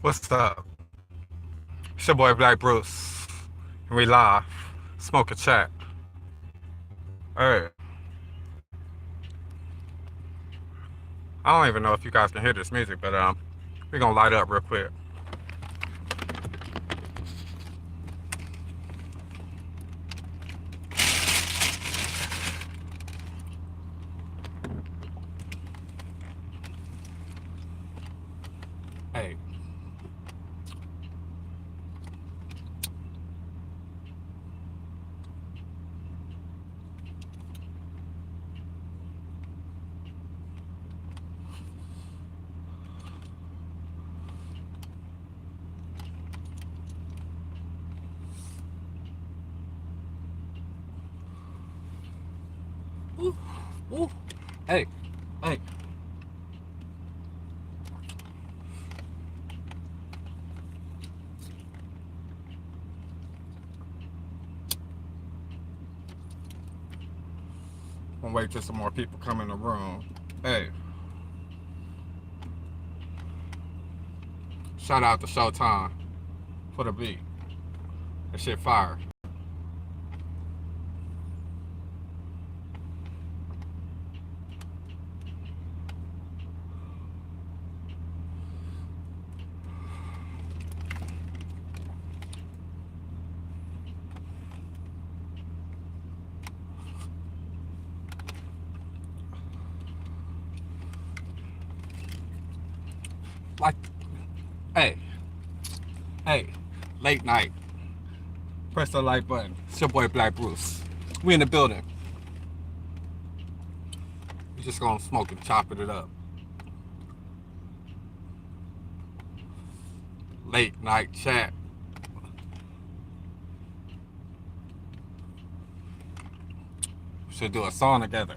What's up? It's your boy Black Bruce. And we live. Smoke a chat. Hey, I don't even know if you guys can hear this music, but we're gonna light up real quick. Hey. Ooh, ooh. Hey, hey. I'm gonna wait till some more people come in the room. Hey, shout out to Showtime for the beat. That shit fire. Like, hey, hey, late night. Press the like button. It's your boy Black Bruce. We in the building. We just gonna smoke and chop it up. Late night chat. Should do a song together.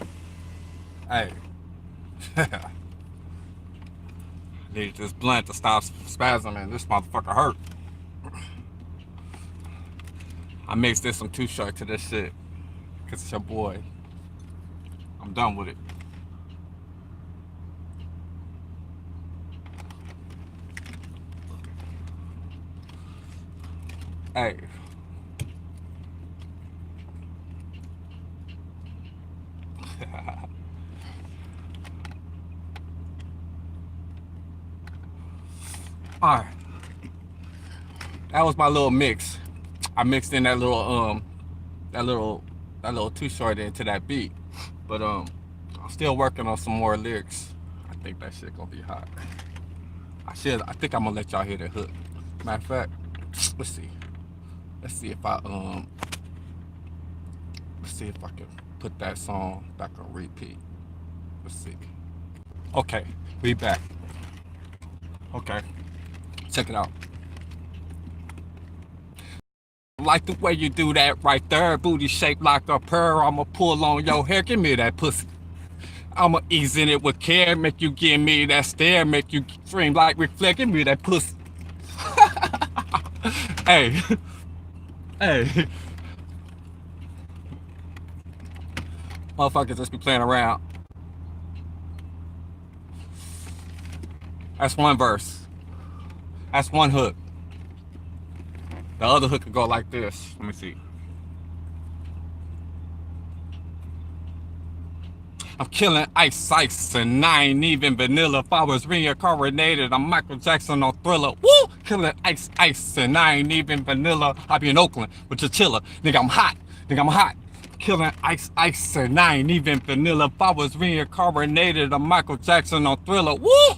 Hey. Need this blunt to stop spasming. This motherfucker hurt. I mixed this some too short to this shit. Cause it's your boy. I'm done with it. Hey. Alright. That was my little mix. I mixed in that little that little too short into that beat. But I'm still working on some more lyrics. I think that shit gonna be hot. I think I'm gonna let y'all hear the hook. Matter of fact, let's see. Let's see if I can put that song back on repeat. Let's see. Okay, we back. Okay, check it out. Like the way you do that right there, booty shaped like a pearl. I'ma pull on your hair, give me that pussy. I'ma ease in it with care, make you give me that stare, make you scream like Ric Flair, give me that pussy. Hey, hey, motherfuckers just be playing around. That's one verse. That's one hook. The other hook could go like this. Let me see. I'm killing ice, and I ain't even vanilla. If I was reincarnated, I'm Michael Jackson on Thriller. Woo! Killing ice, and I ain't even vanilla. I be in Oakland with Chinchilla. Nigga, I'm hot. Nigga, I'm hot. Killing ice, and I ain't even vanilla. If I was reincarnated, I'm Michael Jackson on Thriller. Woo!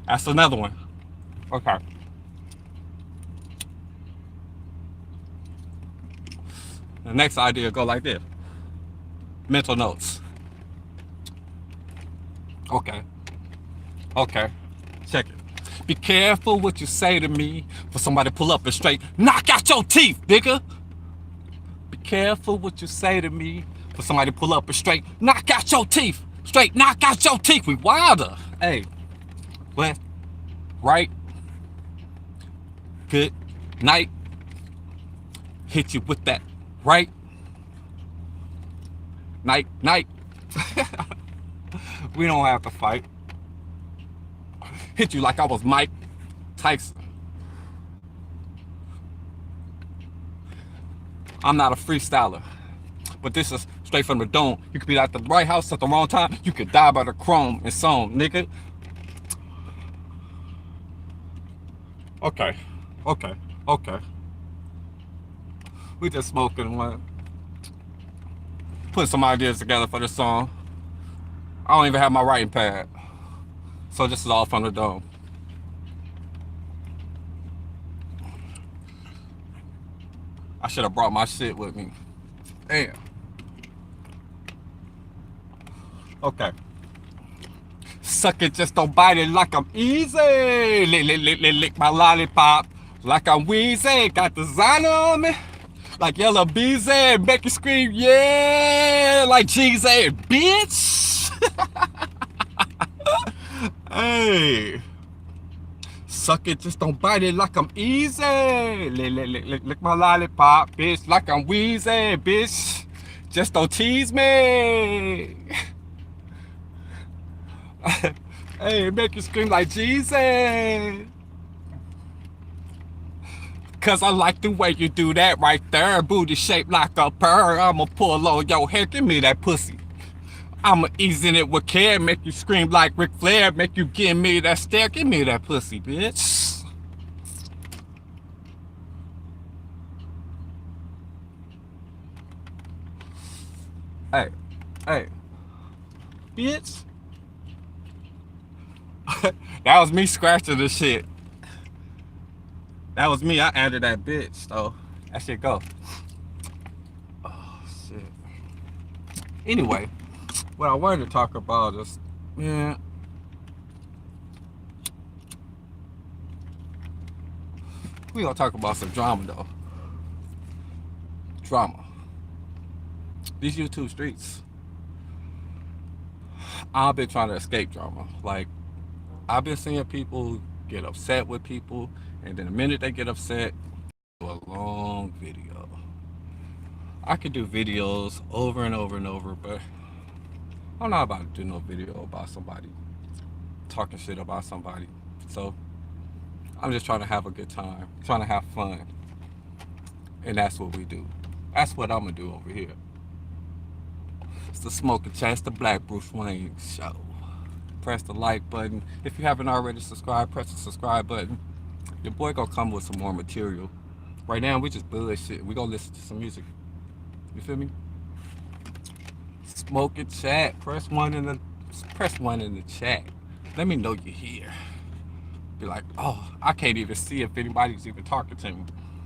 That's another one. Okay. The next idea go like this. Mental notes. Okay. Okay. Check it. Be careful what you say to me for somebody pull up and straight knock out your teeth, nigga. Be careful what you say to me for somebody pull up and straight knock out your teeth. Straight knock out your teeth. We wilder. Hey. What? Right? Good night. Hit you with that. Right? Night. We don't have to fight. Hit you like I was Mike Tyson. I'm not a freestyler, but this is straight from the dome. You could be at the right house at the wrong time. You could die by the chrome and song, nigga. Okay, okay, okay. We just smoking one. Put some ideas together for this song. I don't even have my writing pad. So this is all from the dome. I should have brought my shit with me. Damn. Okay. Suck it, just don't bite it like I'm easy. Lick my lollipop like I'm Wheezy. Got designer on me like Yellow Beezy. Make you scream, yeah, like Jeezy, bitch. Hey. Suck it, just don't bite it like I'm easy. Lick my lollipop, bitch, like I'm Wheezy, bitch. Just don't tease me. Hey, make you scream like Jesus. Cause I like the way you do that right there. Booty shaped like a pearl. I'ma pull on your hair, give me that pussy. I'ma ease in it with care, make you scream like Ric Flair. Make you give me that stare, give me that pussy, bitch. Hey, hey, bitch. That was me scratching the shit. That was me. I added that bitch, so that shit go. Oh shit. Anyway, what I wanted to talk about is, man, we gonna talk about some drama though. Drama. These YouTube streets. I've been trying to escape drama. Like, I've been seeing people get upset with people, and then the minute they get upset, do a long video. I could do videos over and over and over, but I'm not about to do no video about somebody talking shit about somebody. So I'm just trying to have a good time, trying to have fun, and that's what we do. That's what I'm gonna do over here. It's the SmokeNchat, it's the Black Bruce Wayne show. Press the like button. If you haven't already subscribed, press the subscribe button. Your boy gonna come with some more material. Right now, we just bullshit. We gonna listen to some music. You feel me? SmokeNchat. Press one in the chat. Let me know you're here. Be like, oh, I can't even see if anybody's even talking to me.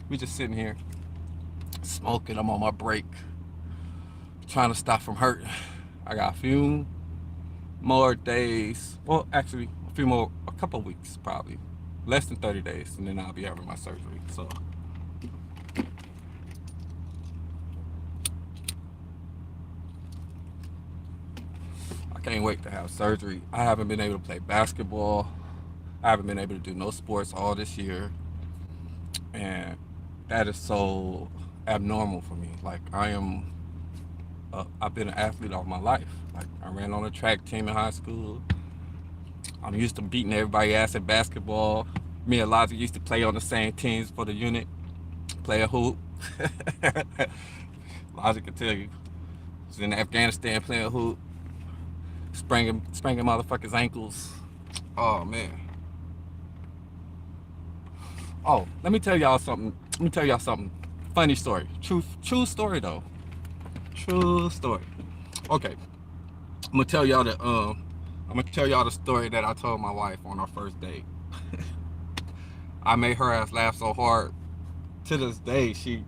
We just sitting here smoking. I'm on my break, trying to stop from hurting. I got a few more days. Well, actually, a couple weeks probably. Less than 30 days, and then I'll be having my surgery. So I can't wait to have surgery. I haven't been able to play basketball. I haven't been able to do no sports all this year. And that is so abnormal for me. Like, I've been an athlete all my life. Like, I ran on a track team in high school. I'm used to beating everybody's ass at basketball. Me and Elijah used to play on the same teams for the unit, play a hoop. Elijah can tell you. Was in Afghanistan playing hoop, spranging motherfuckers' ankles. Oh man. Oh, let me tell y'all something. Funny story. True story though. True story. Okay. I'm gonna tell y'all the story that I told my wife on our first date. I made her ass laugh so hard. To this day, she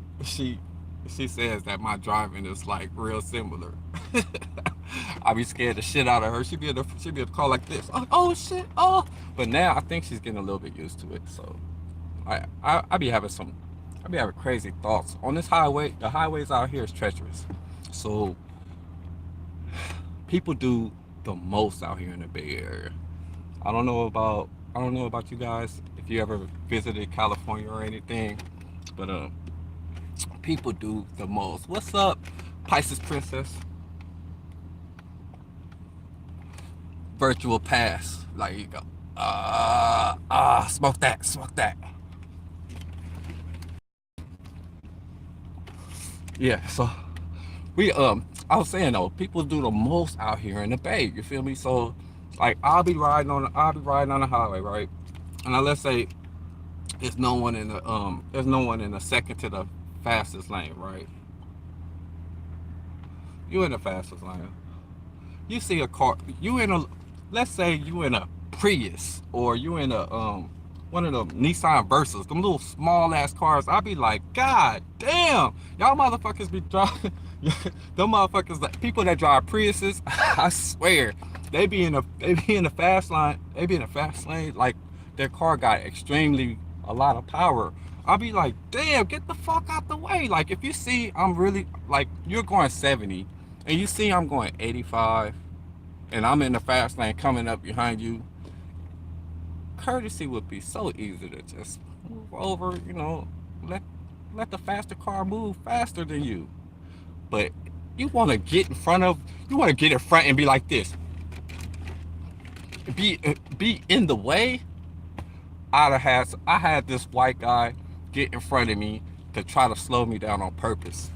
says that my driving is like real similar. I be scared the shit out of her. She'd be in the car like this. Oh shit. Oh. But now I think she's getting a little bit used to it. So I be having crazy thoughts on this highway. The highways out here is treacherous. So people do the most out here in the Bay Area. I don't know about you guys if you ever visited California or anything, but people do the most. What's up, Pisces Princess? Virtual pass. Like, you go. Smoke that, smoke that. Yeah, so we I was saying though, people do the most out here in the Bay. You feel me? So like I'll be riding on the highway, right? And let's say there's no one in the second to the fastest lane, right? You in the fastest lane. You see a car, you in a, let's say you in a Prius or you in a one of the Nissan Versas, them little small ass cars. I be like, God damn, y'all motherfuckers be driving. Them motherfuckers, like people that drive Priuses, I swear, they be in the fast line, they be in the fast lane, like their car got extremely a lot of power. I'll be like, damn, get the fuck out the way. Like if you see I'm really like you're going 70 and you see I'm going 85 and I'm in the fast lane coming up behind you, courtesy would be so easy to just move over, let let the faster car move faster than you. But you want to get in front of, you want to get in front and be like this, be in the way. I had this white guy get in front of me to try to slow me down on purpose,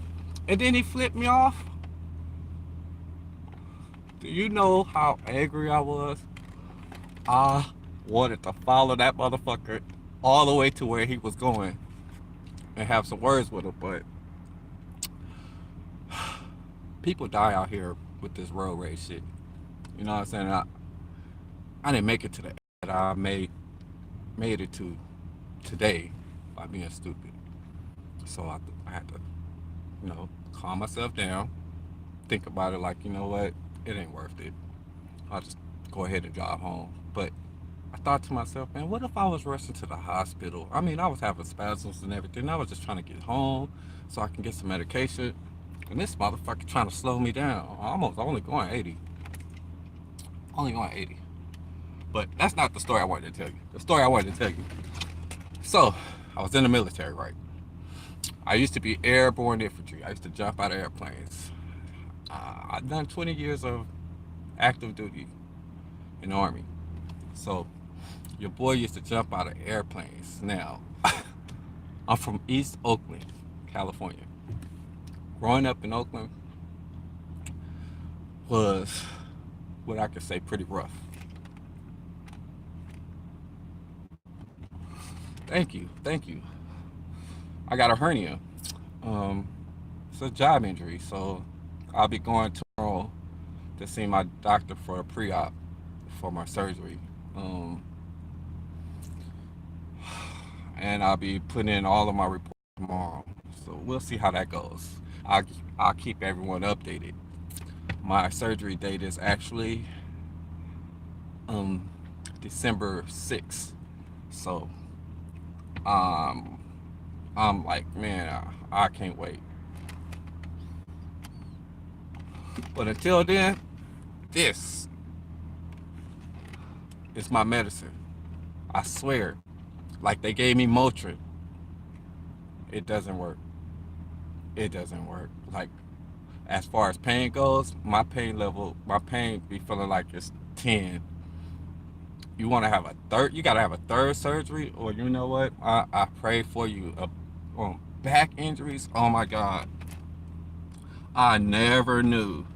and then he flipped me off. Do you know how angry I was? I wanted to follow that motherfucker all the way to where he was going and have some words with him, but people die out here with this road rage shit. You know what I'm saying? I didn't make it to the that I made it to today by being stupid. So I had to, calm myself down, think about it like, you know what, it ain't worth it. I'll just go ahead and drive home. But I thought to myself, man, what if I was rushing to the hospital? I mean, I was having spasms and everything. I was just trying to get home so I can get some medication. And this motherfucker trying to slow me down. I'm only going 80. Only going 80. But that's not the story I wanted to tell you. The story I wanted to tell you. So, I was in the military, right? I used to be airborne infantry. I used to jump out of airplanes. I've done 20 years of active duty in the Army. So, your boy used to jump out of airplanes. Now, I'm from East Oakland, California. Growing up in Oakland was what I could say pretty rough. Thank you, thank you. I got a hernia. It's a job injury, so I'll be going tomorrow to see my doctor for a pre-op for my surgery. Um, and I'll be putting in all of my reports tomorrow. So we'll see how that goes. I'll, I'll keep everyone updated. My surgery date is actually um, December 6th. So um, I'm like, man, I can't wait. But until then, this is my medicine. I swear. Like they gave me Motrin. It doesn't work. It doesn't work. Like as far as pain goes, my pain be feeling like it's 10. You want to have a third, you got to have a third surgery, or you know what? I pray for you. Back injuries, oh my God. I never knew.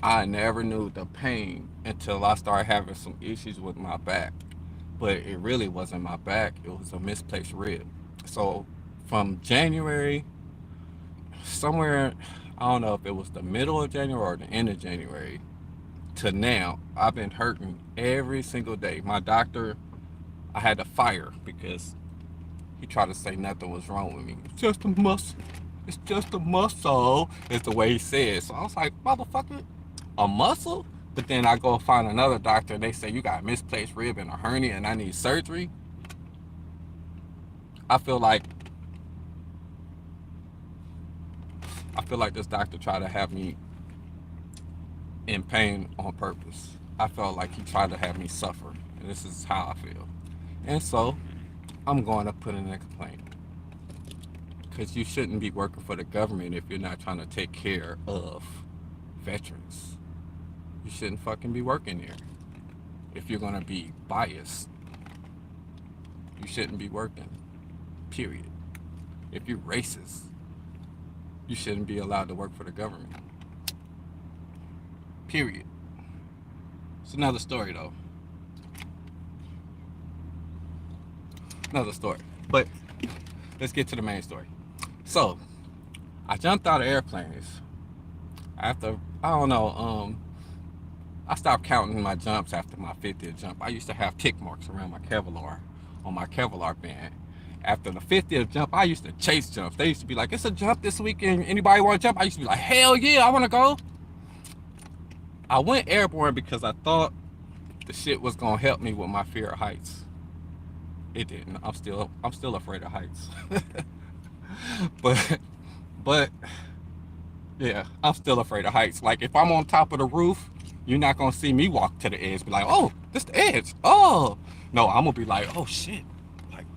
I never knew the pain until I started having some issues with my back. But it really wasn't my back, it was a misplaced rib. So from January, somewhere, I don't know if it was the middle of January or the end of January, to now, I've been hurting every single day. My doctor, I had to fire because he tried to say nothing was wrong with me. It's just a muscle. It's just a muscle, is the way he said. So I was like, motherfucker, a muscle? But then I go find another doctor and they say you got a misplaced rib and a hernia and I need surgery. I feel like this doctor tried to have me in pain on purpose. I felt like he tried to have me suffer. And this is how I feel. And so I'm going to put in a complaint. Because you shouldn't be working for the government if you're not trying to take care of veterans. You shouldn't fucking be working there. If you're gonna be biased, you shouldn't be working. Period. If you're racist, you shouldn't be allowed to work for the government. Period. It's another story though. Another story. But let's get to the main story. So I jumped out of airplanes after I don't know. I stopped counting my jumps after my 50th jump. I used to have tick marks around my Kevlar on my Kevlar band. After the 50th jump, I used to chase jumps. They used to be like, "It's a jump this weekend. Anybody want to jump?" I used to be like, "Hell yeah, I want to go." I went airborne because I thought the shit was gonna help me with my fear of heights. It didn't. I'm still afraid of heights. but but yeah, I'm still afraid of heights. Like if I'm on top of the roof, you're not gonna see me walk to the edge. Be like, "Oh, this the edge." Oh no, I'm gonna be like, "Oh shit." Like,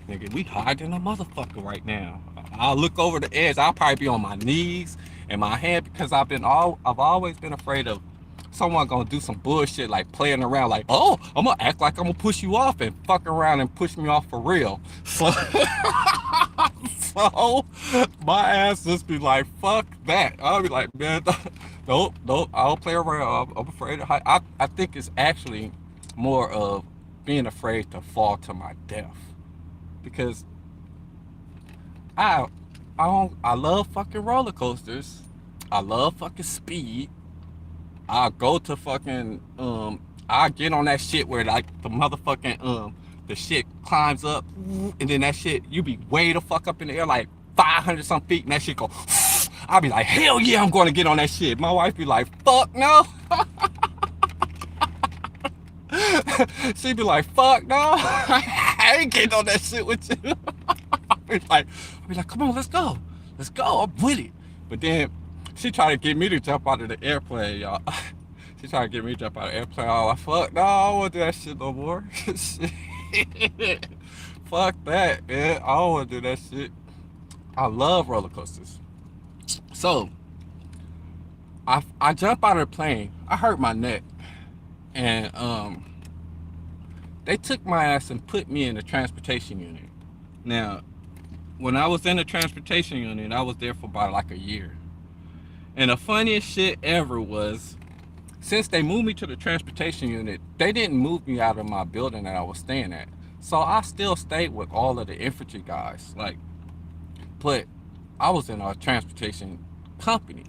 nigga, we hiding a motherfucker right now. I'll look over the edge. I'll probably be on my knees and my hand because I've always been afraid of someone gonna do some bullshit like playing around like, "Oh, I'm gonna act like I'm gonna push you off and fuck around and push me off for real." So so my ass just be like, "Fuck that." I'll be like, "Man, nope, nope, I don't play around. I'm afraid of height." I think it's actually more of being afraid to fall to my death because I I love fucking roller coasters. I love fucking speed. I go to fucking I get on that shit where like the motherfucking the shit climbs up and then that shit you be way the fuck up in the air like 500 some feet and that shit go. I'll be like, "Hell yeah, I'm gonna get on that shit." My wife be like, "Fuck no." She be like, "Fuck no." I ain't getting on that shit with you. I'll be like, "Come on, let's go. Let's go. I'm with it." But then she tried to get me to jump out of the airplane, y'all. She tried to get me to jump out of the airplane. I was like, "Fuck no, I don't want to do that shit no more." Fuck that, man. I don't want to do that shit. I love roller coasters. So I jump out of the plane. I hurt my neck, and they took my ass and put me in the transportation unit. Now, when I was in the transportation unit, I was there for about like a year. And the funniest shit ever was, since they moved me to the transportation unit, they didn't move me out of my building that I was staying at. So I still stayed with all of the infantry guys. Like, but I was in a transportation company.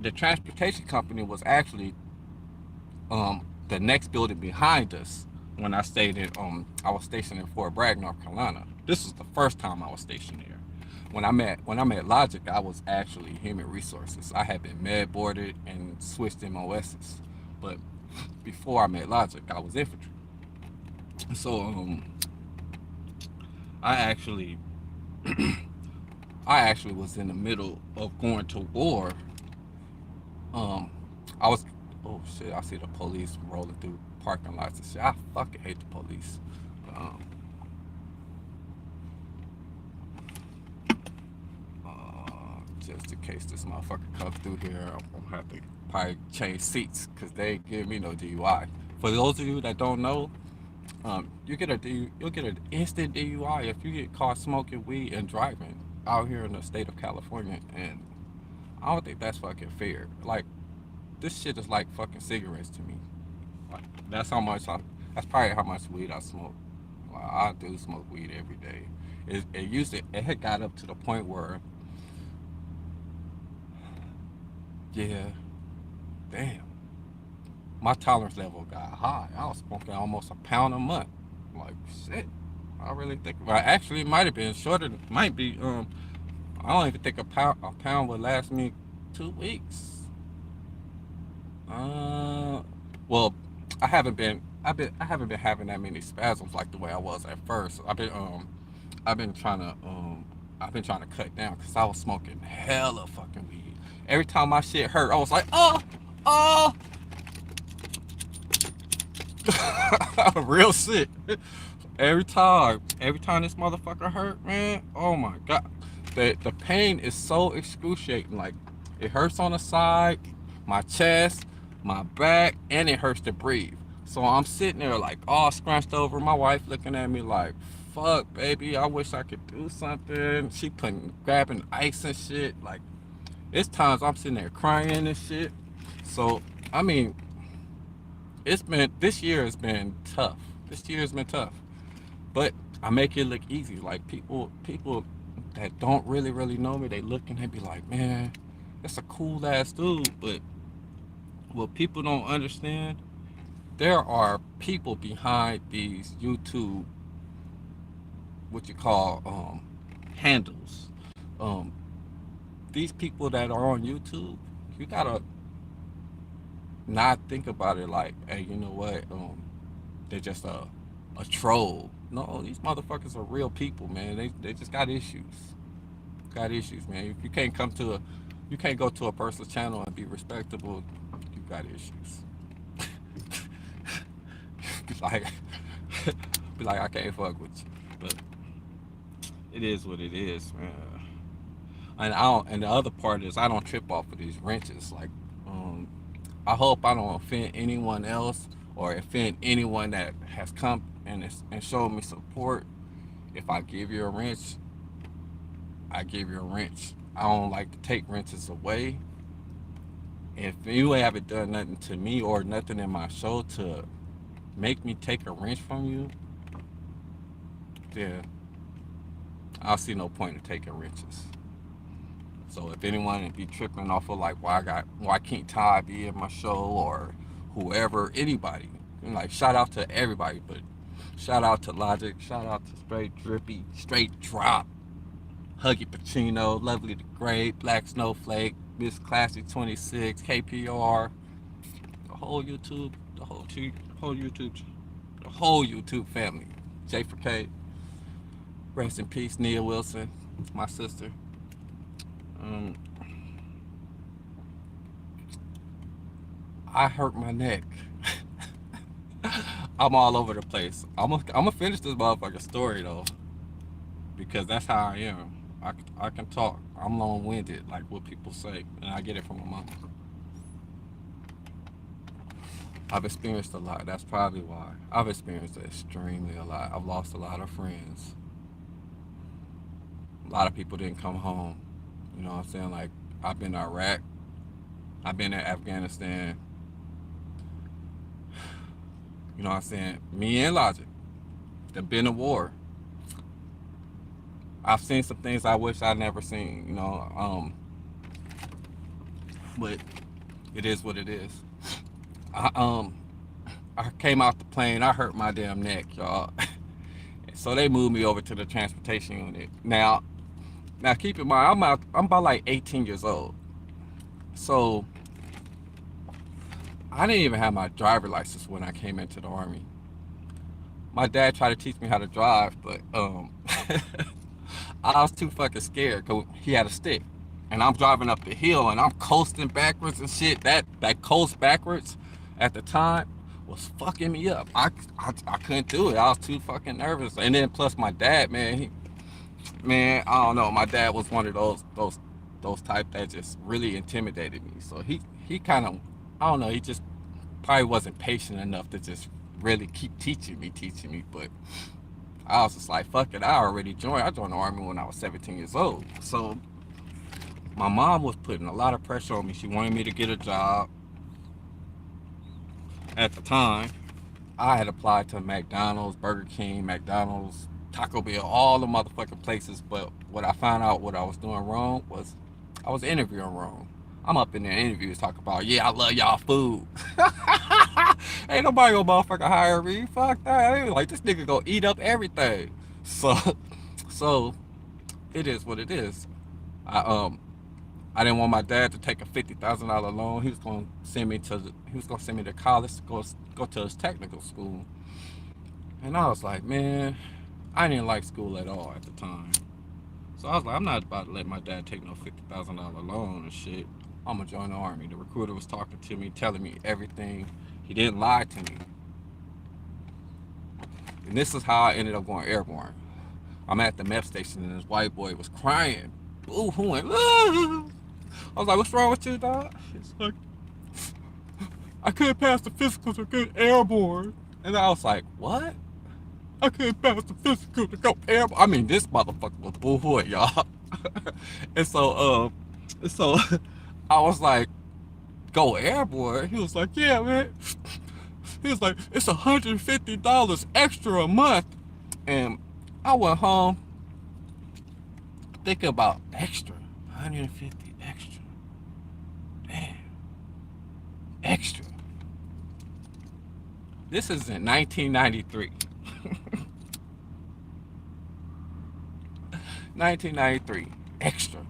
The transportation company was actually the next building behind us when I was stationed in Fort Bragg, North Carolina. This was the first time I was stationed there. When I met Logic, I was actually human resources. I had been med boarded and switched MOSs. But before I met Logic, I was infantry. So I actually I actually was in the middle of going to war. Um I was oh shit, I see the police rolling through parking lots and shit. I fucking hate the police. Um just in case this motherfucker comes through here, I'm gonna have to probably change seats because they ain't give me no DUI. For those of you that don't know, you'll get an instant DUI if you get caught smoking weed and driving out here in the state of California, and I don't think that's fucking fair. Like this shit is like fucking cigarettes to me. Like that's probably how much weed I smoke. Like, I do smoke weed every day. It had got up to the point where yeah, damn, my tolerance level got high. I was smoking almost a pound a month. Like shit. I really think well, actually it might have been shorter. Might be I don't even think a pound would last me 2 weeks. Uh well, I haven't been having that many spasms like the way I was at first. I've been trying to cut down because I was smoking hella fucking weed. Every time my shit hurt, I was like, "Oh, oh." Real shit. Every time this motherfucker hurt, man. Oh my god, the pain is so excruciating. Like it hurts on the side, my chest, my back, and it hurts to breathe. So I'm sitting there like all scrunched over. My wife looking at me like, "Fuck, baby, I wish I could do something." She grabbing ice and shit. Like it's times I'm sitting there crying and shit. So I mean, it's been this year has been tough. This year has been tough, but I make it look easy. Like people that don't really know me, they look and they be like, "Man, that's a cool ass dude." But what people don't understand, there are people behind these YouTube, what you call handles. Um, these people that are on YouTube, you gotta not think about it like, hey, you know what? They're just a troll. No, these motherfuckers are real people, man. They just got issues. Got issues, man. If you can't you can't go to a person's channel and be respectable. You got issues. be like, be like, I can't fuck with you. But it is what it is, man. And I don't. And the other part is I don't trip off of these wrenches. Like, um, I hope I don't offend anyone else or offend anyone that has come and showed me support. If I give you a wrench, I give you a wrench. I don't like to take wrenches away. If you haven't done nothing to me or nothing in my show to make me take a wrench from you, then I'll see no point in taking wrenches. So if anyone be tripping off of like why can't Ty be in my show or whoever, anybody, like shout out to everybody, but shout out to Logic, shout out to Straight Drippy, Straight Drop, Huggy Pacino, Lovely the Great, Black Snowflake, Miss Classy 26, KPR, the whole YouTube, whole YouTube, the whole YouTube family. J for K, rest in peace, Nia Wilson, my sister. Um, I hurt my neck. I'm all over the place. I'm gonna finish this motherfucking story though, because that's how I am. I can talk. I'm long winded, like what people say, and I get it from my mom. I've experienced a lot. That's probably why. I've experienced extremely a lot. I've lost a lot of friends. A lot of people didn't come home. You know what I'm saying? Like I've been to Iraq. I've been to Afghanistan. You know what I'm saying? Me and Logic. They've been to war. I've seen some things I wish I'd never seen. You know, but it is what it is. I I came out the plane. I hurt my damn neck, y'all. So they moved me over to the transportation unit. Now keep in mind, I'm about like 18 years old. So I didn't even have my driver license when I came into the army. My dad tried to teach me how to drive, but I was too fucking scared because he had a stick. And I'm driving up the hill and I'm coasting backwards and shit. That coast backwards at the time was fucking me up. I couldn't do it. I was too fucking nervous. And then plus my dad, man, man, I don't know. My dad was one of those type that just really intimidated me. So he kind of, I don't know, he just probably wasn't patient enough to just really keep teaching me. But I was just like, fuck it. I joined the army when I was 17 years old. So my mom was putting a lot of pressure on me. She wanted me to get a job. At the time, I had applied to McDonald's, Burger King, McDonald's, Taco Bell, all the motherfucking places. But what I found out what I was doing wrong was I was interviewing wrong. I'm up in there interviews talking about, yeah, I love y'all food. Ain't nobody gonna motherfucking hire me. Fuck that. Like this nigga gonna eat up everything. So, so it is what it is. I I didn't want my dad to take a $50,000 loan. He was gonna send me to college to go to his technical school. And I was like, man, I didn't like school at all at the time. So I was like, I'm not about to let my dad take no $50,000 loan and shit. I'm gonna join the army. The recruiter was talking to me, telling me everything. He didn't lie to me. And this is how I ended up going airborne. I'm at the MEP station and this white boy was crying, boo-hooing. Ah! I was like, what's wrong with you, dog? He's like, I couldn't pass the physical to get airborne. And I was like, what? I couldn't pass the physical to go airborne. I mean, this motherfucker was bullshit, y'all. and so I was like, go airborne? He was like, yeah, man. He was like, it's $150 extra a month. And I went home thinking about extra. 150 extra. Damn. Extra. This is in 1993. 1993. Extra.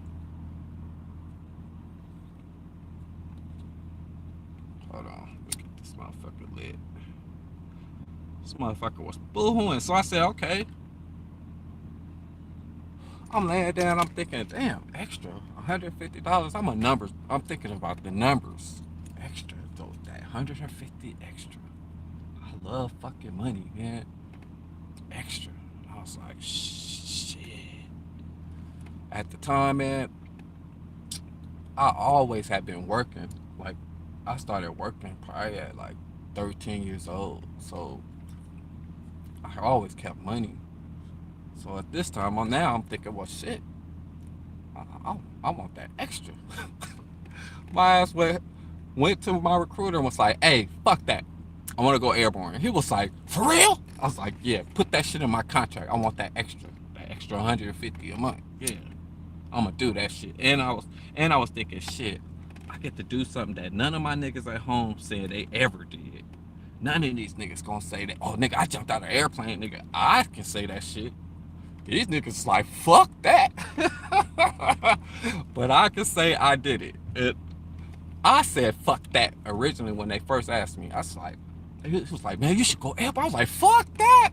Hold on. Let's get this motherfucker lit. This motherfucker was boohooing. So I said, okay. I'm laying down. I'm thinking, damn, extra. $150. I'm thinking about the numbers. Extra. So that 150 extra. I love fucking money, man. Extra. I was like, shit. At the time, man, I always had been working. Like, I started working probably at like 13 years old. So I always kept money. So at this time, I'm thinking, well, shit, I want that extra. My ass went to my recruiter and was like, hey, fuck that. I want to go airborne. He was like, for real? I was like, yeah, put that shit in my contract. I want that extra 150 a month. Yeah, I'm gonna do that shit. And I was thinking, shit, I get to do something that none of my niggas at home said they ever did. None of these niggas gonna say that. Oh, nigga, I jumped out of an airplane, nigga. I can say that shit. These niggas like, fuck that. But I can say I did it. I said fuck that originally when they first asked me. I was like, he was like, man, you should go airborne. I was like, fuck that.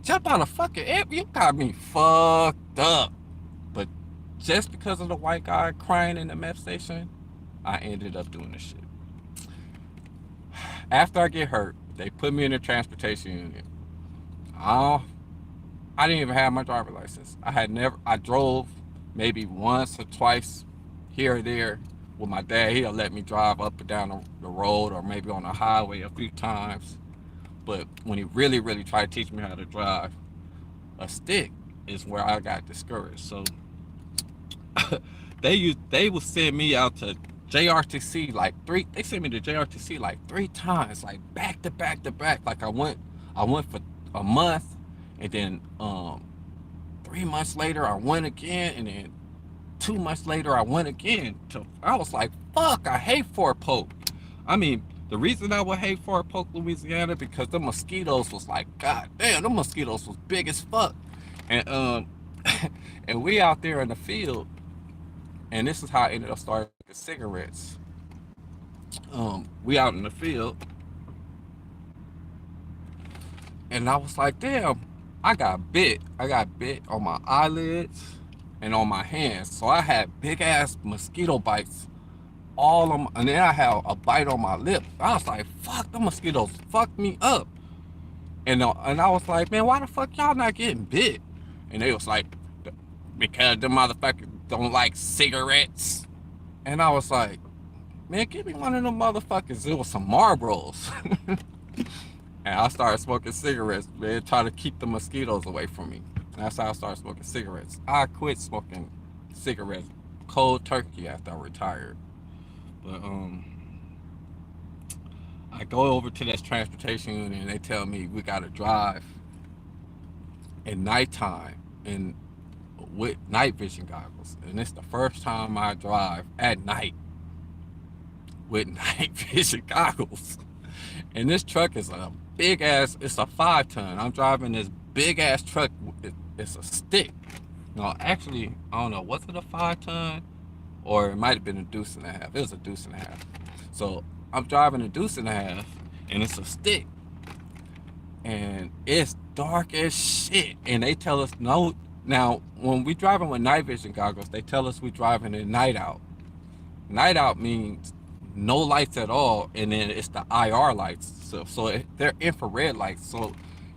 Jump out of fucking airborne. You got me fucked up. But just because of the white guy crying in the meth station, I ended up doing this shit. After I get hurt, they put me in the transportation unit. I didn't even have my driver's license. I drove maybe once or twice here or there with my dad. He'll let me drive up and down the road or maybe on the highway a few times. But when he really, really tried to teach me how to drive a stick is where I got discouraged. So they would send me out to JRTC they sent me to JRTC like 3 times, like back to back to back. Like I went for a month, and then 3 months later I went again, and then 2 months later I went again. I was like, fuck, I hate Fort Polk. I mean, the reason I would hate Fort Polk, Louisiana, because the mosquitoes was like, god damn, the mosquitoes was big as fuck. And and we out there in the field, and this is how I ended up starting with cigarettes. We out in the field, and I was like, damn, I got bit. I got bit on my eyelids and on my hands. So I had big ass mosquito bites all on and then I had a bite on my lip. I was like, fuck, the mosquitoes fucked me up. And I was like, man, why the fuck y'all not getting bit? And they was like, because the motherfuckers don't like cigarettes. And I was like, man, give me one of them motherfuckers. It was some Marlboros. And I started smoking cigarettes, man, trying to keep the mosquitoes away from me. And that's how I started smoking cigarettes. I quit smoking cigarettes cold turkey after I retired. But I go over to this transportation unit and they tell me we gotta drive at nighttime and with night vision goggles. And it's the first time I drive at night with night vision goggles. And this truck is a big ass, it's a 5-ton. I'm driving this big ass truck, it's a stick. No, actually, I don't know, was it a 5-ton? Or it might have been a deuce and a half. It was a deuce and a half. So I'm driving a deuce and a half, and it's a stick. And it's dark as shit. And they tell us no. Now, when we driving with night vision goggles, they tell us we driving in night out. Night out means no lights at all, and then it's the IR lights. So they're infrared lights. So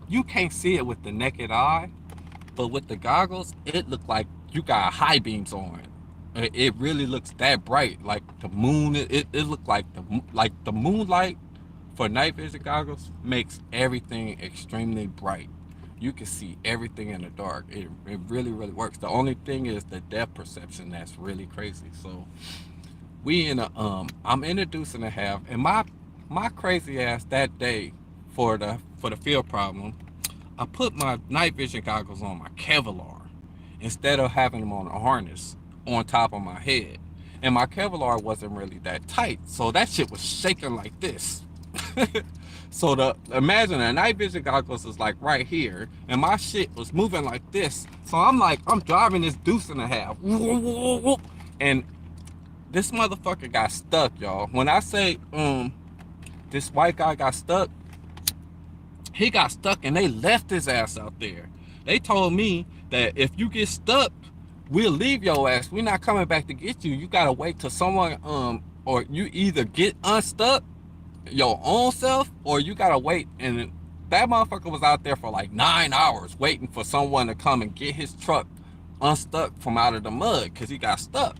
you can't see it with the naked eye, but with the goggles, it looked like you got high beams on. It really looks that bright, like the moon. It looked like the moonlight for night vision goggles makes everything extremely bright. You can see everything in the dark. It really works. The only thing is the depth perception that's really crazy. So we in a I'm introducing a half, and my crazy ass that day for the field problem, I put my night vision goggles on my Kevlar instead of having them on a harness on top of my head. And my Kevlar wasn't really that tight, so that shit was shaking like this. So imagine a night vision goggles is like right here, and my shit was moving like this. So I'm driving this deuce and a half, and this motherfucker got stuck, y'all. When I say this white guy got stuck, he got stuck and they left his ass out there. They told me that if you get stuck, we'll leave your ass. We're not coming back to get you. You gotta wait till someone or you either get unstuck your own self, or you gotta wait. And that motherfucker was out there for like 9 hours waiting for someone to come and get his truck unstuck from out of the mud because he got stuck.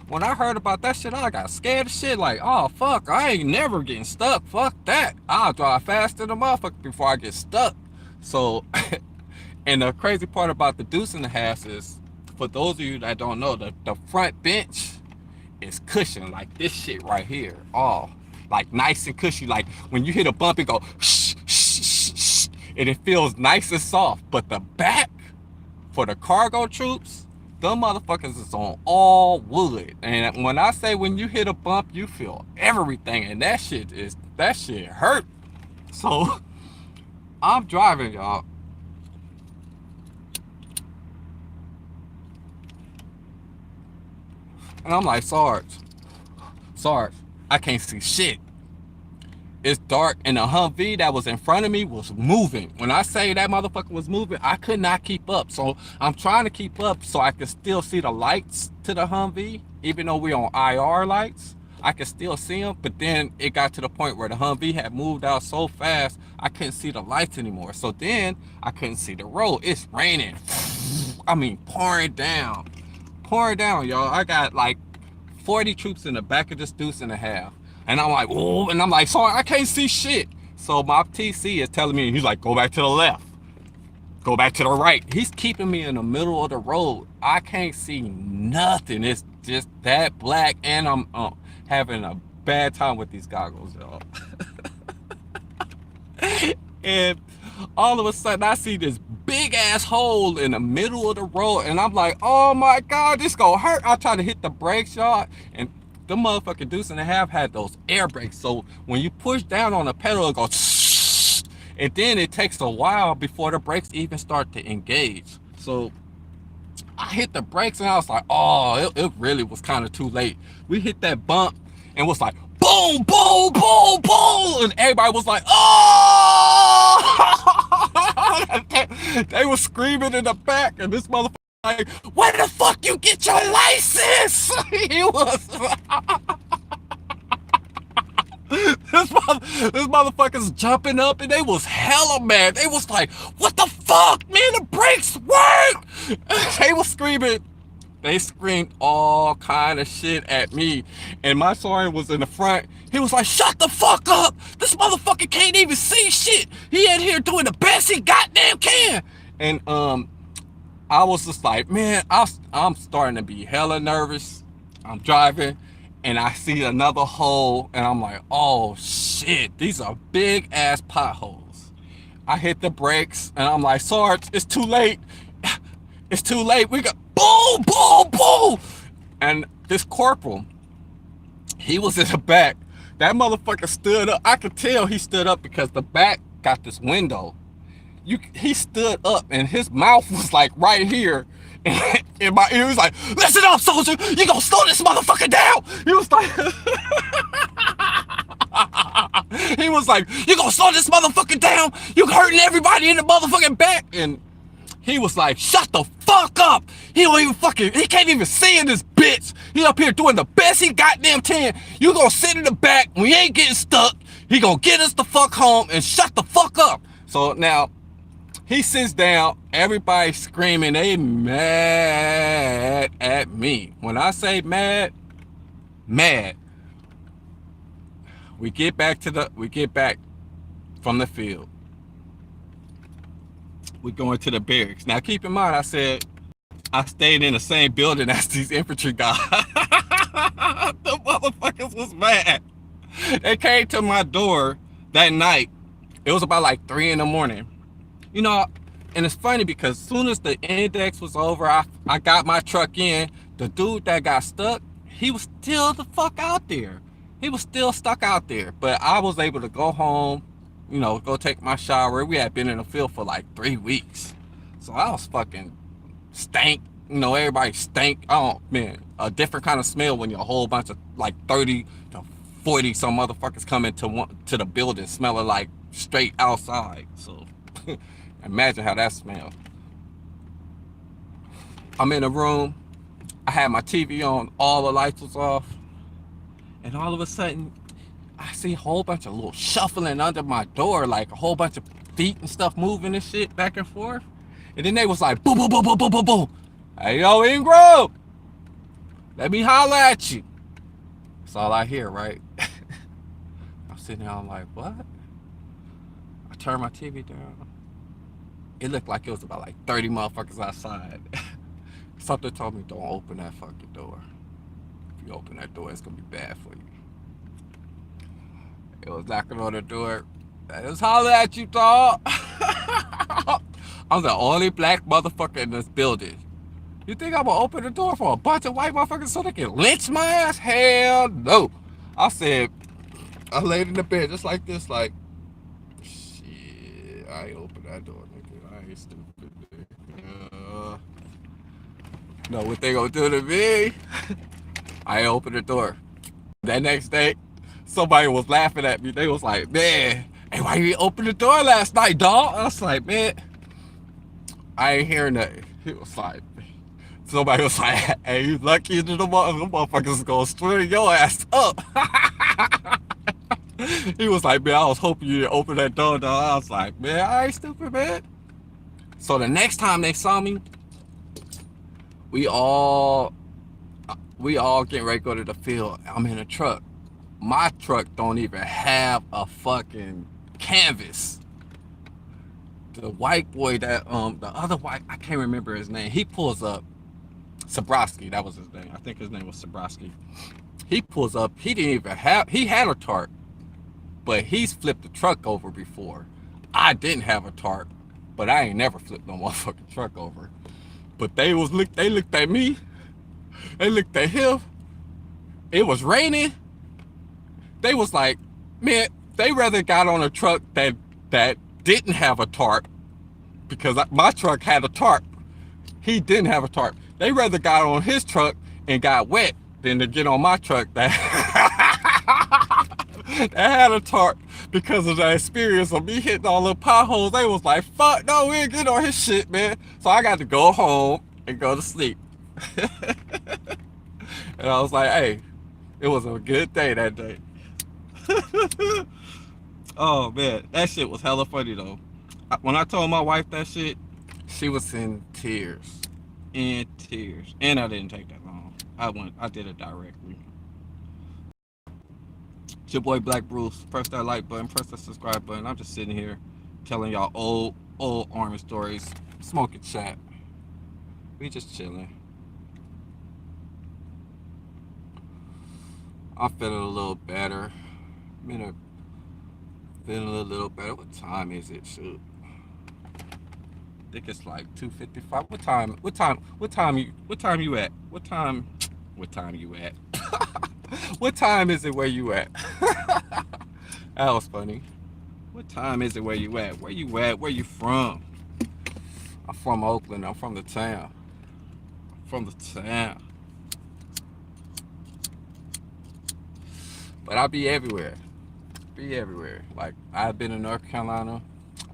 When I heard about that shit, I got scared as shit. Like, oh fuck, I ain't never getting stuck. Fuck that. I'll drive faster than a motherfucker before I get stuck. So, and the crazy part about the deuce and a half is, for those of you that don't know, the front bench is cushioned like this shit right here. Oh, like nice and cushy. Like when you hit a bump, it go shh, shh, shh, shh, and it feels nice and soft. But the back for the cargo troops, them motherfuckers is on all wood. And when I say when you hit a bump, you feel everything, and that shit hurt. So I'm driving, y'all, and I'm like, Sarge, I can't see shit. It's dark, and the Humvee that was in front of me was moving. When I say that motherfucker was moving, I could not keep up. So I'm trying to keep up so I can still see the lights to the Humvee. Even though we're on IR lights, I can still see them. But then it got to the point where the Humvee had moved out so fast, I couldn't see the lights anymore. So then I couldn't see the road. It's raining. I mean, pouring down, y'all. I got like 40 troops in the back of this deuce and a half. And I'm like, oh, and I'm like, sorry, I can't see shit. So my TC is telling me, he's like, go back to the left, go back to the right. He's keeping me in the middle of the road. I can't see nothing. It's just that black, and I'm having a bad time with these goggles, y'all. And all of a sudden, I see this big ass hole in the middle of the road, and I'm like, oh my God, this gonna hurt. I try to hit the brakes, y'all, and the motherfucking deuce and a half had those air brakes. So when you push down on the pedal, it goes, and then it takes a while before the brakes even start to engage. So I hit the brakes, and I was like, oh, it really was kind of too late. We hit that bump and was like, boom, boom, boom, boom, and everybody was like, oh! They were screaming in the back, and this motherfucker like, where the fuck you get your license? He was this motherfucker's jumping up, and they was hella mad. They was like, what the fuck, man, the brakes work. They was screaming. They screamed all kind of shit at me, and my sergeant was in the front. He was like, shut the fuck up. This motherfucker can't even see shit. He in here doing the best he goddamn can. And I was just like, man, I'm starting to be hella nervous. I'm driving, and I see another hole, and I'm like, oh shit, these are big ass potholes. I hit the brakes, and I'm like, Sarge, it's too late. It's too late. We got boom, boom, boom. And this corporal, he was in the back. That motherfucker stood up. I could tell he stood up because the back got this window. He stood up, and his mouth was like right here. And in my ear, he was like, listen up, soldier. You gonna slow this motherfucker down. He was like, he was like, you gonna slow this motherfucker down. You hurting everybody in the motherfucking back. And he was like, shut the fuck up. He can't even see in this bitch. He up here doing the best he goddamn can. You gonna sit in the back. We ain't getting stuck. He gonna get us the fuck home and shut the fuck up. So now, He sits down, everybody screaming, they mad at me. When I say mad, mad. We get back from the field. We go into the barracks. Now keep in mind, I said I stayed in the same building as these infantry guys. The motherfuckers was mad. They came to my door that night. It was about like 3 in the morning. You know, and it's funny because as soon as the index was over, I got my truck in. The dude that got stuck, he was still the fuck out there. He was still stuck out there. But I was able to go home, you know, go take my shower. We had been in the field for like 3 weeks. So I was fucking stank. You know, everybody stank. Oh, man. A different kind of smell when you're a whole bunch of like 30 to 40 some motherfuckers come into the building smelling like straight outside. So imagine how that smells. I'm in a room. I had my TV on. All the lights was off. And all of a sudden, I see a whole bunch of little shuffling under my door. Like a whole bunch of feet and stuff moving and shit back and forth. And then they was like, boom, boom, boom, boom, boom, boom, boom. Hey, yo, Ingram. Let me holler at you. That's all I hear, right? I'm sitting there, I'm like, what? I turned my TV down. It looked like it was about like 30 motherfuckers outside. Something told me, don't open that fucking door. If you open that door, it's gonna be bad for you. It was knocking on the door. It was hollering at you, dog. I'm the only black motherfucker in this building. You think I'm gonna open the door for a bunch of white motherfuckers so they can lynch my ass? Hell no. I said, I laid in the bed just like this, like, shit, I ain't open that door, nigga. I ain't stupid, nigga. No, what they gonna do to me? I ain't open the door. That next day, somebody was laughing at me. They was like, man, hey, why you open the door last night, dog? I was like, man, I ain't hearing nothing. He was like, somebody was like, hey, you lucky the motherfuckers gonna string your ass up. He was like, man, I was hoping you didn't open that door, dog. I was like, man, I ain't stupid, man. So the next time they saw me, we all getting ready to go to the field. I'm in a truck. My truck don't even have a fucking canvas. The white boy that the other white, I can't remember his name. He pulls up. Sabrowski, that was his name. I think his name was Sabrowski. He pulls up. He didn't even have. He had a tarp, but he's flipped the truck over before. I didn't have a tarp, but I ain't never flipped no motherfucking truck over. But they looked at me. They looked at him. It was raining. They was like, man, they rather got on a truck that didn't have a tarp, because my truck had a tarp. He didn't have a tarp. They rather got on his truck and got wet than to get on my truck that had a tarp, because of the experience of me hitting all the potholes. They was like, fuck no, we ain't get on his shit, man. So I got to go home and go to sleep. And I was like, hey, it was a good day that day. Oh man, that shit was hella funny though. When I told my wife that shit, she was in tears. In tears. And I didn't take that long. I did it directly. It's your boy Black Bruce. Press that like button, press that subscribe button. I'm just sitting here telling y'all old Army stories. SmokeNchat. We just chilling. I'm feeling a little better. Feeling a little better. What time is it? Shoot. I think it's like 2:55. What time you at? What time you at? What time is it where you at? That was funny. What time is it where you at? Where you at? Where you from? I'm from Oakland. I'm from the town. But I'll be everywhere. Like, I've been to North Carolina.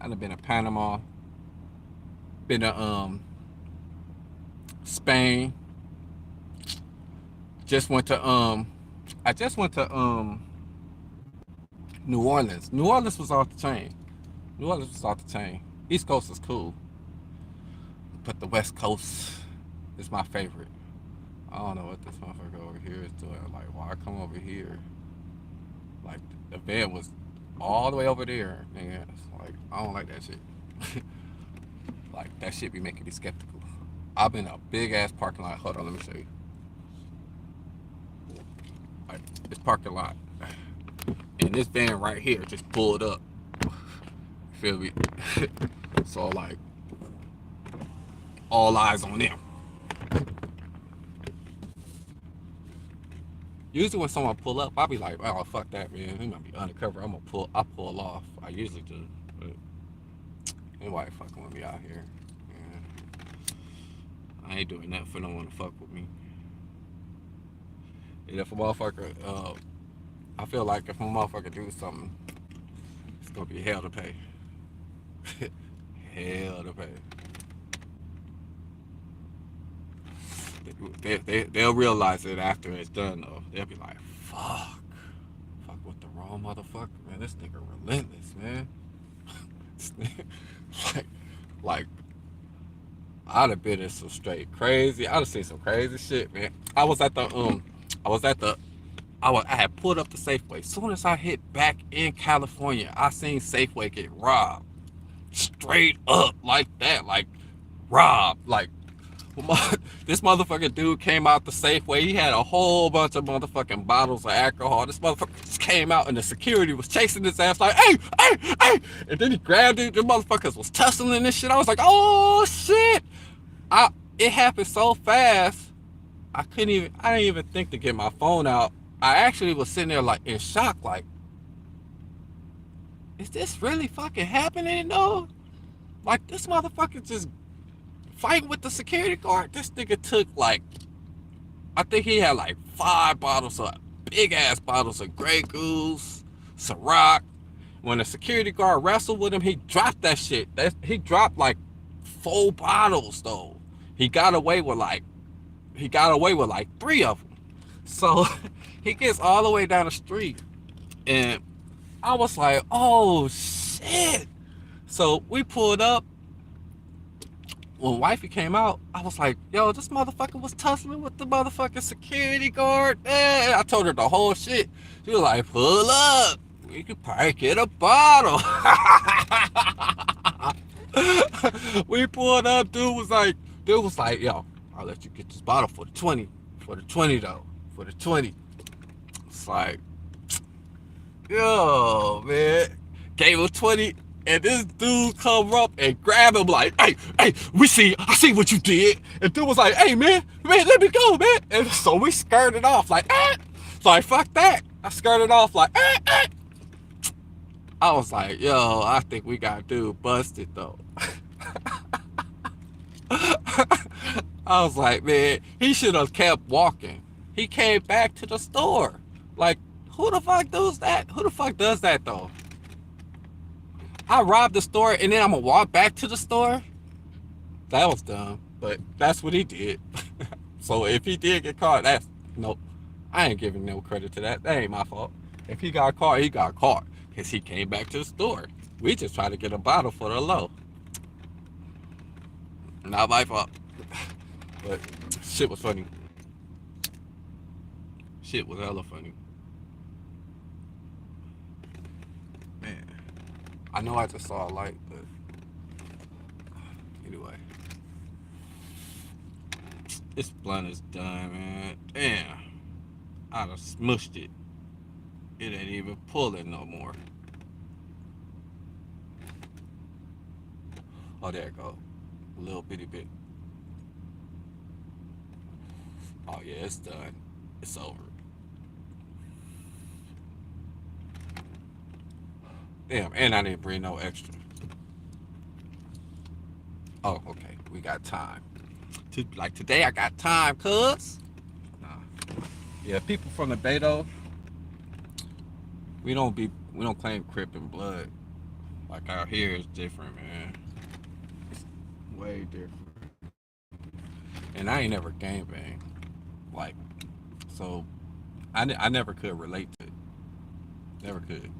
I've been to Panama. Been to Spain. I just went to New Orleans. New Orleans was off the chain. East Coast is cool, but the West Coast is my favorite. I don't know what this motherfucker over here is doing. Like, why come over here? Like, the van was all the way over there. Nigga. It's like, I don't like that shit. Like, that shit be making me skeptical. I've been in a big ass parking lot. Hold on, let me show you. Like, this parking lot. And this van right here just pulled up. Feel me? So, like, all eyes on them. Usually when someone pull up, I'll be like, oh, fuck that, man. He might be undercover. I pull off. I usually do. But anybody fucking with me out here. Yeah. I ain't doing nothing for no one to fuck with me. And if a motherfucker, I feel like if a motherfucker do something, it's gonna be hell to pay. Hell to pay. They'll realize it after it's done, though. They'll be like, fuck with the wrong motherfucker, man. This nigga relentless, man. like, like, I'd have been in some straight crazy. I'd have seen some crazy shit, man. I had pulled up the Safeway. As soon as I hit back in California, I seen Safeway get robbed. Straight up like that, like robbed. Like, this motherfucking dude came out the Safeway. He had a whole bunch of motherfucking bottles of alcohol. This motherfucker just came out and the security was chasing his ass like, hey, hey, hey. And then he grabbed it. The motherfuckers was tussling this shit. I was like, oh shit. It happened so fast. I didn't even think to get my phone out. I actually was sitting there like in shock, like, is this really fucking happening though? Like, this motherfucker just fighting with the security guard. This nigga took like, I think he had like 5 bottles of big ass bottles of Grey Goose, Ciroc. When the security guard wrestled with him, he dropped that shit. He dropped like 4 bottles though. He got away with like 3 of them. So he gets all the way down the street, and I was like, oh shit. So we pulled up. When wifey came out, I was like, yo, this motherfucker was tussling with the motherfucking security guard. And I told her the whole shit. She was like, pull up. We could probably get a bottle. We pulled up. Dude was like, yo, I'll let you get this bottle for the 20. For the 20 though. For the 20. It's like, yo, man. Gave him 20. And this dude come up and grab him like, hey, I see what you did. And dude was like, hey, man, let me go, man. And so we skirted off like, So I fuck that. I skirted off like, I was like, yo, I think we got dude busted though. I was like, man, he should have kept walking. He came back to the store. Like, who the fuck does that? Who the fuck does that though? I robbed the store and then I'm gonna walk back to the store? That was dumb, but that's what he did. So if he did get caught, nope. I ain't giving no credit to that. That ain't my fault. If he got caught, he got caught. Because he came back to the store. We just tried to get a bottle for the low. Not my fault. But shit was funny. Shit was hella funny. Man. I know I just saw a light, but anyway. This blunt is done, man. Damn. I done smushed it. It ain't even pulling no more. Oh, there it go. A little bitty bit. Oh yeah, it's done. It's over. Damn, and I didn't bring no extra. Oh, okay. We got time. Like today I got time, cuz. Nah. Yeah, people from the Beto, we don't claim Crip and blood. Like out here is different, man. It's way different. And I ain't never gangbang. Like, so I never could relate to it. Never could.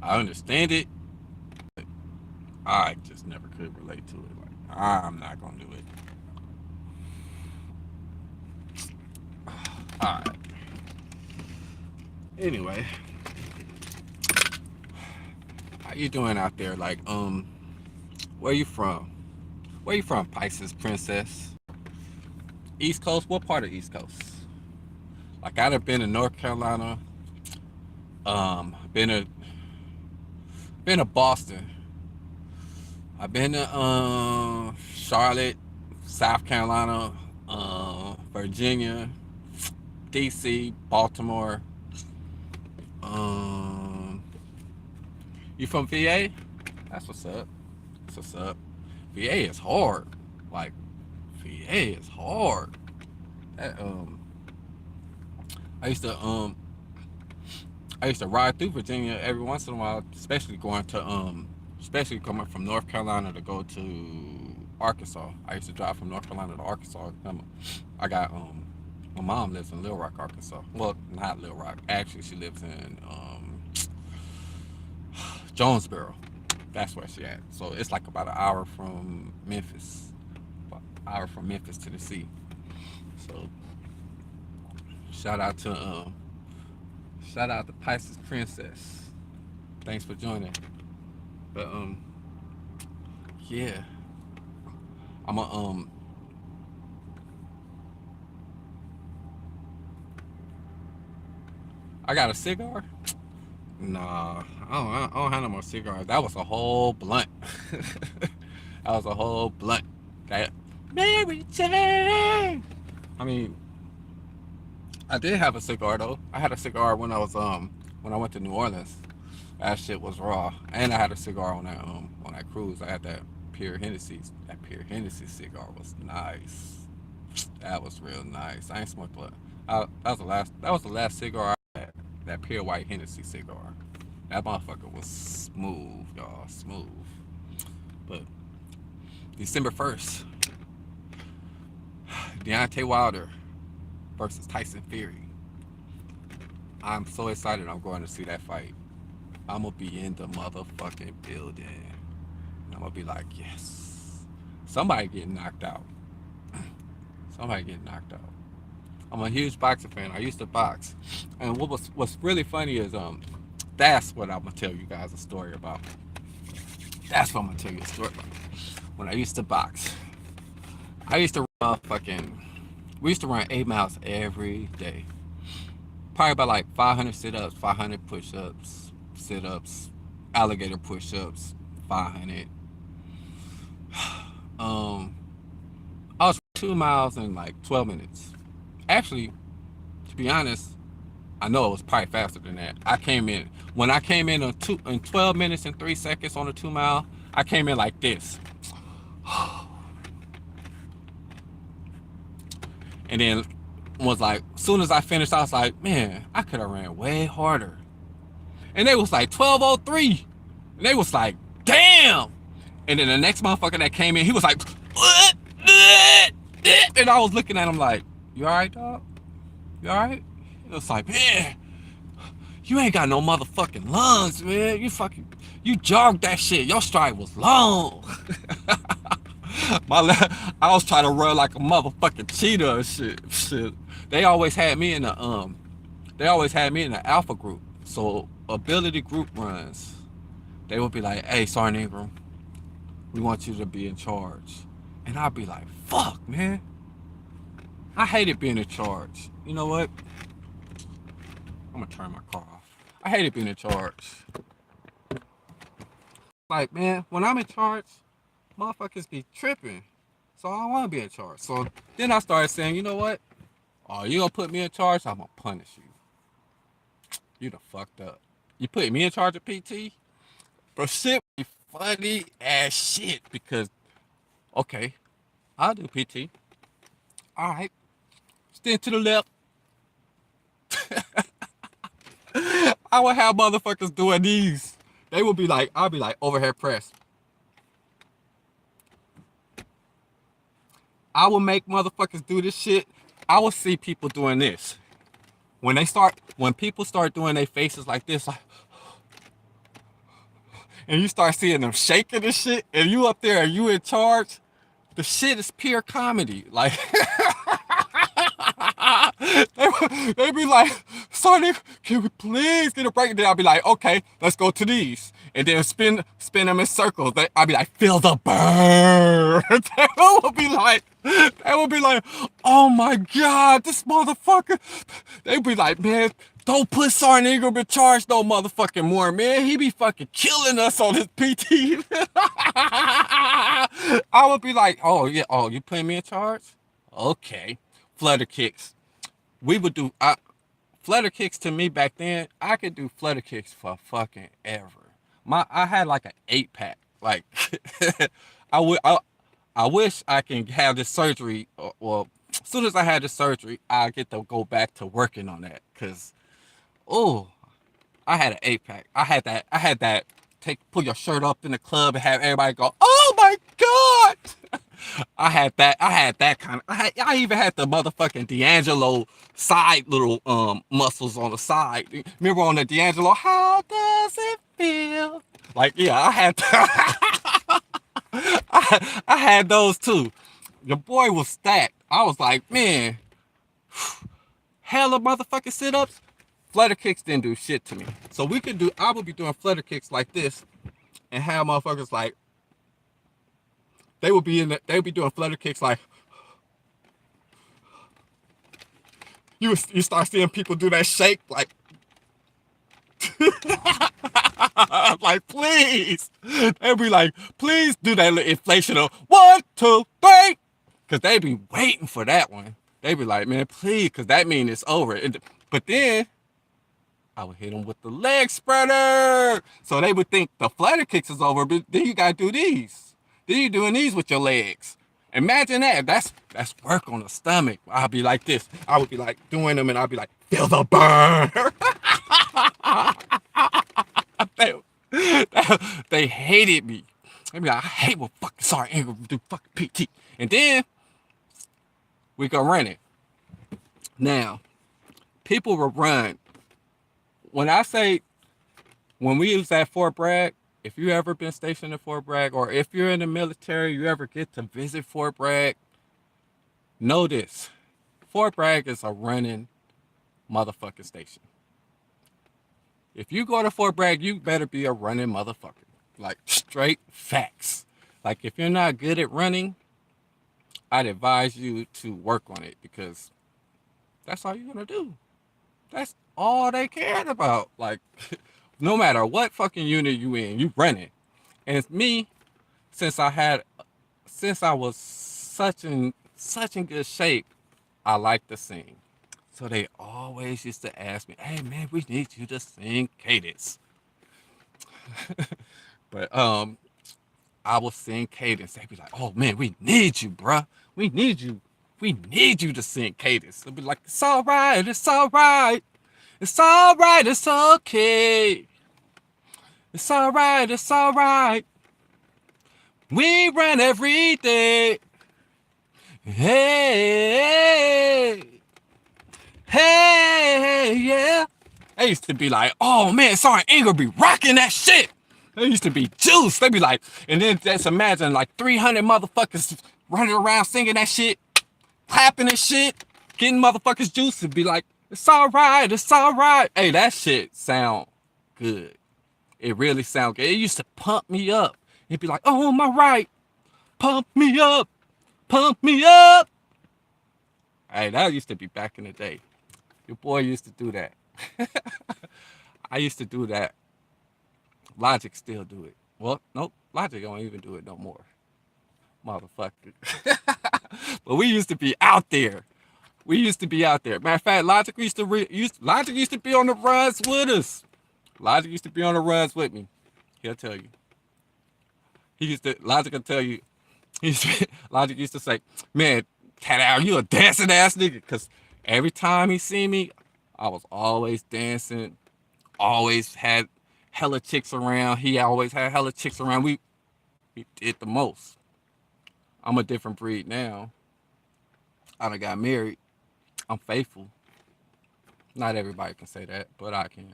I understand it, but I just never could relate to it. Like, I'm not gonna do it. All right. Anyway, how you doing out there? Like, where you from? Where you from, Pisces Princess? East Coast? What part of East Coast? Like, I'd have been in North Carolina. Been to Boston. I've been to Charlotte, South Carolina, Virginia, DC, Baltimore. Um, you from VA? That's what's up. That's what's up. VA is hard. Like, VA is hard. That, I used to um I used to ride through Virginia every once in a while, especially coming from North Carolina to go to Arkansas. I used to drive from North Carolina to Arkansas. I got my mom lives in Little Rock, Arkansas. Well, not Little Rock. Actually, she lives in Jonesboro. That's where she at. So it's like about an hour from Memphis. About an hour from Memphis, Tennessee. So shout out to Pisces Princess. Thanks for joining. But yeah. I'm a I got a cigar. Nah, I don't have no more cigars. That was a whole blunt. That was a whole blunt. That Mary Jane. I mean, I did have a cigar though. I had a cigar when I went to New Orleans. That shit was raw. And I had a cigar on that cruise. I had that Pure Hennessy. That Pure Hennessy cigar was nice. That was real nice. I ain't smoked what. That was the last cigar I had. That Pure White Hennessy cigar. That motherfucker was smooth, y'all. Smooth. But December 1st, Deontay Wilder versus Tyson Fury. I'm so excited I'm going to see that fight. I'm gonna be in the motherfucking building. I'm gonna be like, yes. Somebody getting knocked out. Somebody getting knocked out. I'm a huge boxing fan. I used to box. And what's really funny is that's what I'm gonna tell you guys a story about. That's what I'm gonna tell you a story about. When I used to box, I used to run we used to run 8 miles every day. Probably about like 500 sit-ups, 500 push-ups, sit-ups, alligator push-ups, 500. I was 2 miles in like 12 minutes. Actually, to be honest, I know it was probably faster than that. When I came in in 12 minutes and 3 seconds on a 2 mile, I came in like this. And then was like, as soon as I finished, I was like, man, I could have ran way harder. And they was like 12:03. And they was like, damn. And then the next motherfucker that came in, he was like, and I was looking at him like, you all right, dog? You all right? It was like, man, you ain't got no motherfucking lungs, man. You jogged that shit. Your stride was long. I was trying to run like a motherfucking cheetah and shit. They always had me in the alpha group. So ability group runs, they would be like, hey, Sergeant Ingram, we want you to be in charge. And I'd be like, fuck, man. I hated being in charge. You know what? I'm gonna turn my car off. I hated being in charge. Like, man, when I'm in charge, motherfuckers be tripping. So I don't want to be in charge. So then I started saying, you know what? Oh, you gonna put me in charge? I'm gonna punish you. You done fucked up. You put me in charge of PT? Bro, shit be funny as shit because, okay, I'll do PT. All right. Stand to the left. I would have motherfuckers doing these. They would be like, I'll be like, overhead press. I will make motherfuckers do this shit. I will see people doing this. When people start doing their faces like this, like, and you start seeing them shaking and shit, and you up there and you in charge, the shit is pure comedy. Like they be like, Sonny, can we please get a break? And then I'll be like, okay, let's go to these. And then spin them in circles. I'll be like, feel the burn. They will be like, oh my God, this motherfucker. They be like, man, don't put Sergeant Ingram in charge no motherfucking more, man. He be fucking killing us on his PT. I would be like, oh yeah, oh, you putting me in charge? Okay. Flutter kicks. We would do flutter kicks to me back then. I could do flutter kicks for fucking ever. I had like an 8-pack. Like I would I wish I can have this surgery. Well, as soon as I had the surgery, I get to go back to working on that. Cause oh, I had an 8-pack. I had that. Pull your shirt up in the club and have everybody go, oh my God. I had that. I had that kind of. I even had the motherfucking D'Angelo side little muscles on the side. Remember on the D'Angelo? How does it feel? Like yeah, I had. I had those too. Your boy was stacked. I was like, man, hella motherfucking sit-ups. Flutter kicks didn't do shit to me. So we could do. I would be doing flutter kicks like this, and have motherfuckers like. They would be they would be doing flutter kicks like. You start seeing people do that shake like. Like please, they'd be like, please do that little inflation of 1, 2, 3, cause they be waiting for that one. They be like, man, please, cause that means it's over. But then I would hit them with the leg spreader, so they would think the flutter kicks is over. But then you gotta do these. Then you doing these with your legs. Imagine that. That's work on the stomach. I'll be like this. I would be like doing them, and I'll be like, feel the burn. They hated me. They be like, I hate when fucking Sergeant Ingram do fucking PT. And then we go run it. Now, people will run. When I say, when we was at Fort Bragg, if you ever been stationed at Fort Bragg, or if you're in the military, you ever get to visit Fort Bragg, know this. Fort Bragg is a running motherfucking station. If you go to Fort Bragg, you better be a running motherfucker. Like straight facts. Like if you're not good at running, I'd advise you to work on it because that's all you're gonna do. That's all they cared about. Like no matter what fucking unit you in, you running. And it's me, since I was such in good shape, I like to sing. So they always used to ask me, hey man, we need you to sing cadence. But I will sing cadence. They'd be like, oh man, we need you, bruh. We need you. We need you to sing cadence. They'll be like, it's all right, it's all right. It's all right, it's okay. It's all right, it's all right. We run every day. Hey, hey, yeah. They used to be like, oh man, Sergeant Ingram be rocking that shit. They used to be juiced. They be like, and then just imagine like 300 motherfuckers running around singing that shit, clapping and shit, getting motherfuckers juiced and be like, it's all right, it's all right. Hey, that shit sound good. It really sound good. It used to pump me up. It'd be like, oh, my right, pump me up, pump me up. Hey, that used to be back in the day. Your boy used to do that. I used to do that. Logic still do it. Well, nope. Logic don't even do it no more. Motherfucker. But we used to be out there. We used to be out there. Matter of fact, Logic Logic used to be on the runs with us. Logic used to be on the runs with me. He'll tell you. Logic will tell you. Logic used to say, man, Cat Al, you a dancing ass nigga. Because every time he see me, I was always dancing. Always had hella chicks around. He always had hella chicks around. We did the most. I'm a different breed now. I done got married. I'm faithful. Not everybody can say that, but I can.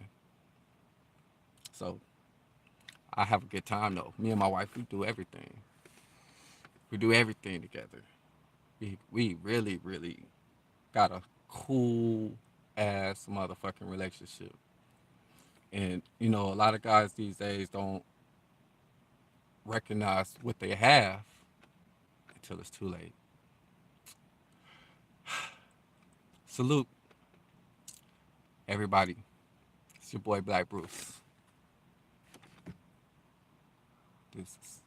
So I have a good time though. Me and my wife, we do everything. We do everything together. We really, really got a cool ass motherfucking relationship. And you know, a lot of guys these days don't recognize what they have until it's too late. Salute everybody. It's your boy Black Bruce. Deuces.